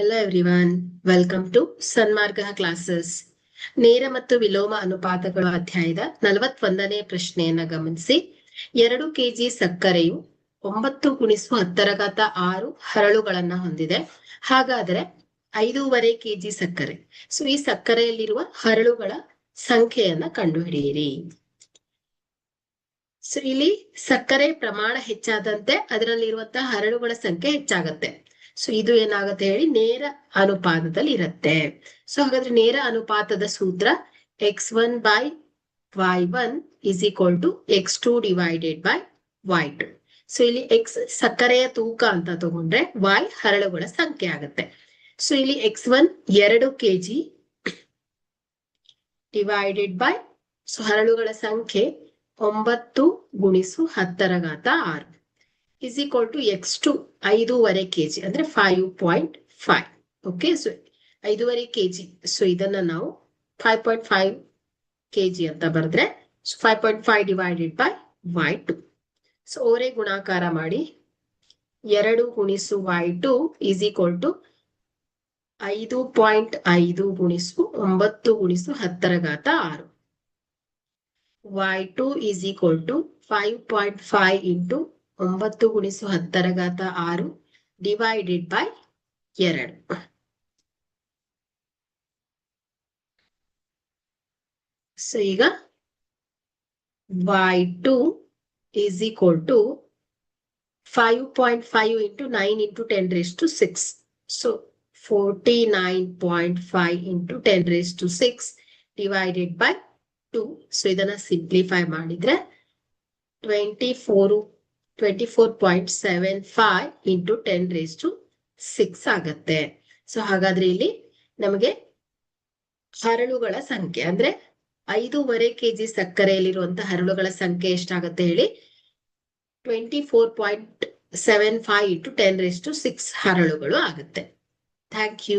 Hello everyone, welcome to Sanmarga classes. ನೇರ ಮತ್ತು ವಿಲೋಮ ಅನುಪಾತಗಳು ಅಧ್ಯಾಯದ 41ನೇ ಪ್ರಶ್ನೆಯನ್ನ ಗಮನಿಸಿ. 2 ಕೆಜಿ ಸಕ್ಕರೆಯು 9 × 10⁻6 ಹರಳುಗಳನ್ನ ಹೊಂದಿದೆ. ಹಾಗಾದರೆ 5.5 ಕೆಜಿ ಸಕ್ಕರೆ. ಸೊ ಈ ಸಕ್ಕರೆಯಲ್ಲಿರುವ ಹರಳುಗಳ ಸಂಖ್ಯೆಯನ್ನ ಕಂಡುಹಿಡಿಯಿರಿ. ಸೊ ಇಲ್ಲಿ ಸಕ್ಕರೆ ಪ್ರಮಾಣ ಹೆಚ್ಚಾದಂತೆ ಅದರಲ್ಲಿರುವಂತಹ ಹರಳುಗಳ ಸಂಖ್ಯೆ ಹೆಚ್ಚಾಗತ್ತೆ. ಸೊ ಇದು ಏನಾಗುತ್ತೆ ಹೇಳಿ, ನೇರ ಅನುಪಾತದಲ್ಲಿ ಇರುತ್ತೆ. ಸೊ ಹಾಗಾದ್ರೆ ನೇರ ಅನುಪಾತದ ಸೂತ್ರ x1/y1 = x2 / y2. ಸೊ ಇಲ್ಲಿ x ಸಕ್ಕರೆಯ ತೂಕ ಅಂತ ತಗೊಂಡ್ರೆ y ಹರಳುಗಳ ಸಂಖ್ಯೆ ಆಗುತ್ತೆ. ಸೊ ಇಲ್ಲಿ x1 2 kg ಡಿವೈಡೆಡ್ ಬೈ ಹರಳುಗಳ ಸಂಖ್ಯೆ 9 × 10⁻6 = x2 5.5 kg ಅಂದ್ರೆ 5.5. Okay, so 5.5 kg. ಸೊ ಇದನ್ನ ನಾವು 5.5 kg ಅಂತ ಬರೆದ್ರೆ 5.5 ಡಿವೈಡೆಡ್ ಬೈ y2. ಸೊ ಓರೆ ಗುಣಾಕಾರ ಮಾಡಿ 2 × y2 = 5.5 × 9 × 10⁻6. y2 = 5.5 × 9 × 10⁻6 divided by 2. So ಈಗ y2 = 5.5 × 9 × 10⁻6. So 49.5 × 10⁻6 divided by 2. So ಇದನ್ನ ಸಿಂಪ್ಲಿಫೈ ಮಾಡಿದ್ರೆ 24.75 × 10⁻6 ಆಗತ್ತೆ. ಸೊ ಹಾಗಾದ್ರೆ ಇಲ್ಲಿ ನಮಗೆ ಹರಳುಗಳ ಸಂಖ್ಯೆ ಅಂದ್ರೆ 5.5 kg ಸಕ್ಕರೆಯಲ್ಲಿರುವಂತಹ ಹರಳುಗಳ ಸಂಖ್ಯೆ ಎಷ್ಟಾಗತ್ತೆ ಹೇಳಿ, 24.75 × 10⁻6 ಹರಳುಗಳು ಆಗುತ್ತೆ. Thank you.